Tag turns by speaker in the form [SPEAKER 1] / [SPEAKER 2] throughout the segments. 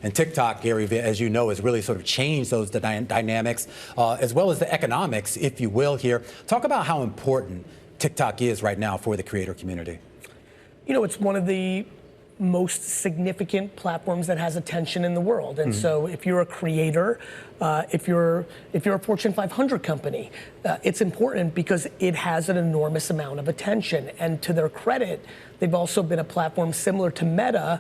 [SPEAKER 1] And TikTok, Gary, as you know, has really sort of changed those dynamics, as well as the economics, if you will, here. Talk about how important TikTok is right now for the creator community.
[SPEAKER 2] You know, it's one of the most significant platforms that has attention in the world. And so if you're a creator, if you're a Fortune 500 company, it's important because it has an enormous amount of attention. And to their credit, they've also been a platform similar to Meta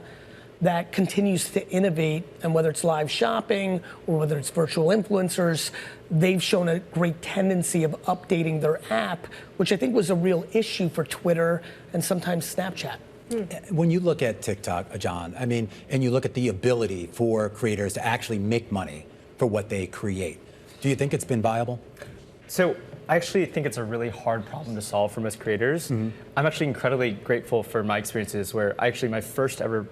[SPEAKER 2] that continues to innovate, and whether it's live shopping or whether it's virtual influencers, they've shown a great tendency of updating their app, which I think was a real issue for Twitter and sometimes Snapchat.
[SPEAKER 1] When you look at TikTok, John, I mean, and you look at the ability for creators to actually make money for what they create, do you think it's been viable?
[SPEAKER 3] So I actually think it's a really hard problem to solve for most creators. I'm actually incredibly grateful for my experiences where my first ever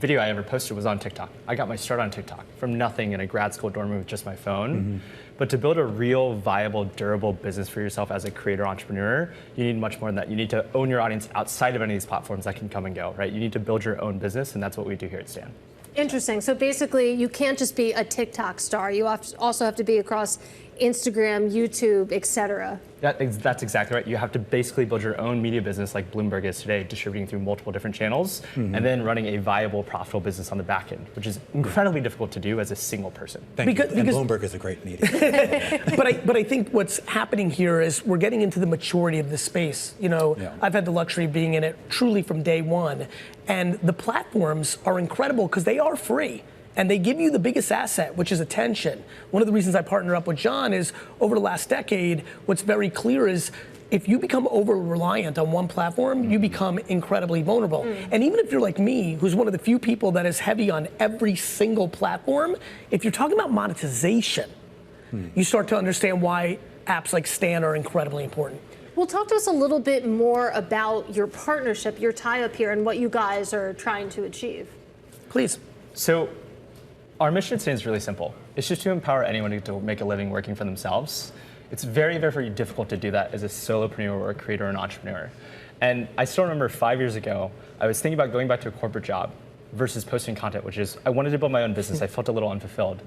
[SPEAKER 3] video I ever posted was on TikTok. I got my start on TikTok from nothing in a grad school dorm room with just my phone. But to build a real, viable, durable business for yourself as a creator entrepreneur, you need much more than that. You need to own your audience outside of any of these platforms that can come and go, right? You need to build your own business, and that's what we do here at Stan.
[SPEAKER 4] Interesting. So basically, you can't just be a TikTok star. You also have to be across Instagram, YouTube, etc.
[SPEAKER 3] That's exactly right. You have to basically build your own media business like Bloomberg is today, distributing through multiple different channels, and then running a viable, profitable business on the back end, which is incredibly difficult to do as a single person.
[SPEAKER 1] Because Bloomberg is a great media.
[SPEAKER 2] But I think what's happening here is we're getting into the maturity of the space. You know, I've had the luxury of being in it truly from day one, and the platforms are incredible because they are free. And they give you the biggest asset, which is attention. One of the reasons I partner up with John is over the last decade, what's very clear is if you become over-reliant on one platform, you become incredibly vulnerable. And even if you're like me, who's one of the few people that is heavy on every single platform, if you're talking about monetization, you start to understand why apps like Stan are incredibly important.
[SPEAKER 4] Well, talk to us a little bit more about your partnership, your tie-up here, and what you guys are trying to achieve.
[SPEAKER 2] Please.
[SPEAKER 3] So, our mission today is really simple. It's just to empower anyone to make a living working for themselves. It's very, very difficult to do that as a solopreneur or a creator or an entrepreneur. And I still remember 5 years ago, I was thinking about going back to a corporate job versus posting content, which is, I wanted to build my own business. I felt a little unfulfilled.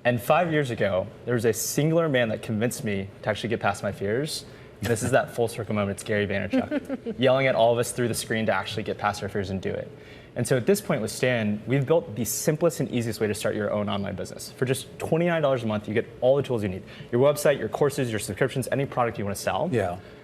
[SPEAKER 3] And 5 years ago, there was a singular man that convinced me to actually get past my fears. And this is that full circle moment. It's Gary Vaynerchuk yelling at all of us through the screen to actually get past our fears and do it. And so at this point with Stan, we've built the simplest and easiest way to start your own online business. For just $29 a month, you get all the tools you need. Your website, your courses, your subscriptions, any product you want to sell.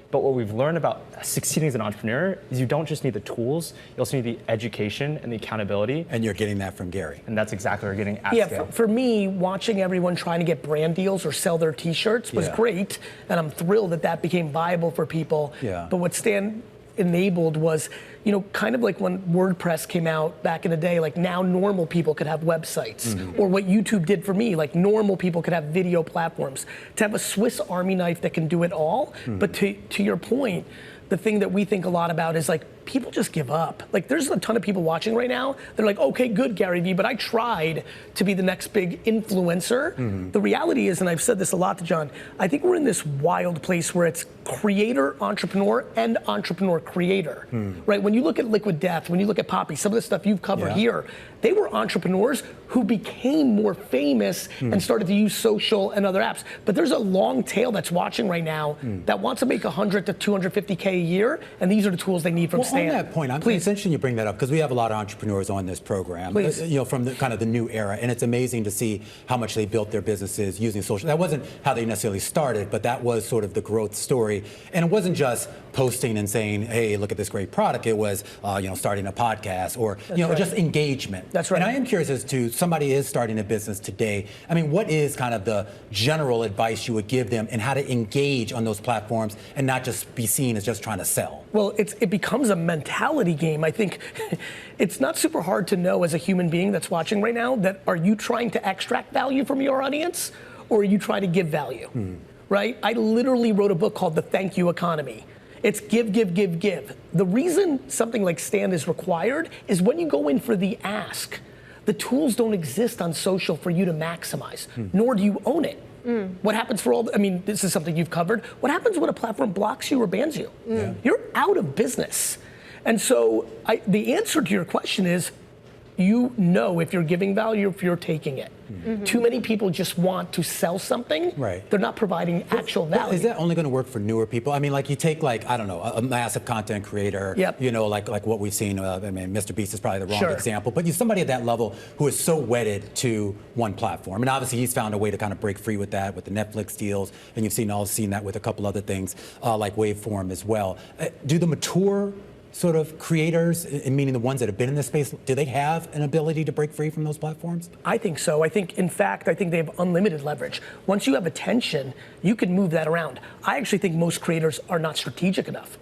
[SPEAKER 3] But what we've learned about succeeding as an entrepreneur is you don't just need the tools, you also need the education and the accountability.
[SPEAKER 1] And you're getting that from Gary.
[SPEAKER 3] And that's exactly what we're getting at scale.
[SPEAKER 2] For me, watching everyone trying to get brand deals or sell their t-shirts was great, and I'm thrilled that that became viable for people. But what Stan enabled was, you know, kind of like when WordPress came out back in the day, like now normal people could have websites, or what YouTube did for me, like normal people could have video platforms. To have a Swiss Army knife that can do it all, but to your point, the thing that we think a lot about is like, people just give up. Like there's a ton of people watching right now, they're like, okay, good Gary Vee, but I tried to be the next big influencer. The reality is, and I've said this a lot to John, I think we're in this wild place where it's creator, entrepreneur, and entrepreneur creator, right? When you look at Liquid Death, when you look at Poppy, some of the stuff you've covered here, they were entrepreneurs who became more famous and started to use social and other apps. But there's a long tail that's watching right now that wants to make 100 to 250K a year, and these are the tools they need from Stan.
[SPEAKER 1] On that point, it's interesting you bring that up because we have a lot of entrepreneurs on this program, you know, from the kind of the new era, and it's amazing to see how much they built their businesses using social. That wasn't how they necessarily started, but that was sort of the growth story. And it wasn't just posting and saying, hey, look at this great product. It was, you know, starting a podcast or, you know, just engagement.
[SPEAKER 2] That's right.
[SPEAKER 1] And I am curious as to somebody is starting a business today. I mean, what is kind of the general advice you would give them and how to engage on those platforms and not just be seen as just trying to sell?
[SPEAKER 2] Well, it becomes a mentality game. I think it's not super hard to know as a human being that's watching right now that are you trying to extract value from your audience or are you trying to give value, right? I literally wrote a book called The Thank You Economy. It's give, give, give, give. The reason something like Stan is required is when you go in for the ask, the tools don't exist on social for you to maximize, nor do you own it. What happens for all, I mean, this is something you've covered. What happens when a platform blocks you or bans you? You're out of business. And so the answer to your question is you know if you're giving value or if you're taking it. Too many people just want to sell something.
[SPEAKER 1] Right.
[SPEAKER 2] They're not providing actual value.
[SPEAKER 1] Is that only going to work for newer people? I mean, like you take like, I don't know, a massive content creator, you know, like what we've seen, I mean, Mr. Beast is probably the wrong example, but you're somebody at that level who is so wedded to one platform. And obviously he's found a way to kind of break free with that, with the Netflix deals, and you've seen that with a couple other things like Waveform as well. Do the mature sort of creators, meaning the ones that have been in this space, do they have an ability to break free from those platforms?
[SPEAKER 2] I think so. In fact, I think they have unlimited leverage. Once you have attention, you can move that around. I actually think most creators are not strategic enough.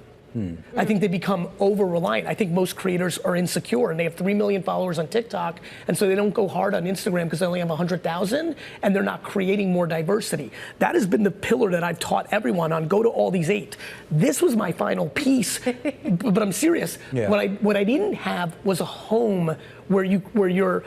[SPEAKER 2] I think they become over-reliant. I think most creators are insecure and they have 3 million followers on TikTok, and so they don't go hard on Instagram because they only have 100,000, and they're not creating more diversity. That has been the pillar that I've taught everyone on. Go to all these 8. This was my final piece, but I'm serious. What I didn't have was a home where your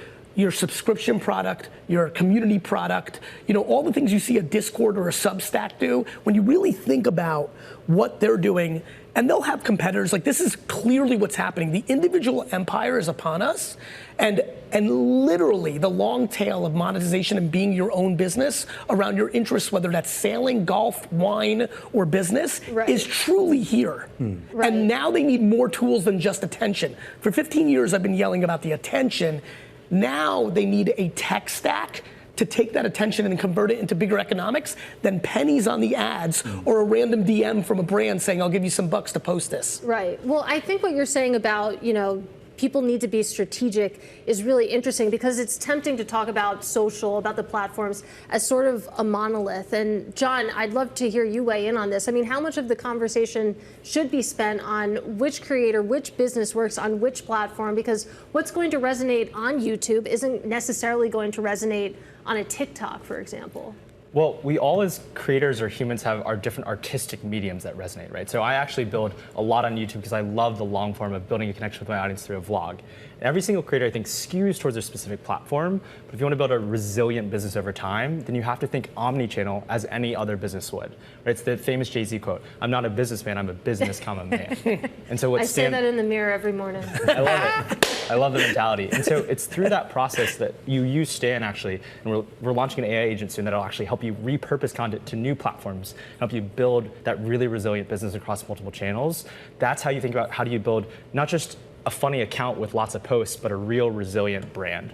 [SPEAKER 2] subscription product, your community product, you know, all the things you see a Discord or a Substack do, when you really think about what they're doing, and they'll have competitors, like this is clearly what's happening. The individual empire is upon us, and literally the long tail of monetization and being your own business around your interests, whether that's sailing, golf, wine, or business, is truly here. And now they need more tools than just attention. For 15 years, I've been yelling about the attention. Now they need a tech stack to take that attention and convert it into bigger economics than pennies on the ads or a random DM from a brand saying, I'll give you some bucks to post this.
[SPEAKER 4] Right. Well, I think what you're saying about, you know, people need to be strategic is really interesting, because it's tempting to talk about social, about the platforms as sort of a monolith. And John, I'd love to hear you weigh in on this. I mean, how much of the conversation should be spent on which creator, which business works on which platform? Because what's going to resonate on YouTube isn't necessarily going to resonate on a TikTok, for example.
[SPEAKER 3] Well, we all as creators or humans have our different artistic mediums that resonate, right? So I actually build a lot on YouTube because I love the long form of building a connection with my audience through a vlog. And every single creator, I think, skews towards a specific platform. But if you want to build a resilient business over time, then you have to think omnichannel as any other business would. Right? It's the famous Jay-Z quote, I'm not a businessman, I'm a business, man. And so what
[SPEAKER 4] I say that in the mirror every morning.
[SPEAKER 3] I love it. I love the mentality. And so it's through that process that you use Stan, actually, and we're launching an AI agent soon that'll actually help you repurpose content to new platforms, help you build that really resilient business across multiple channels. That's how you think about how do you build not just a funny account with lots of posts, but a real resilient brand.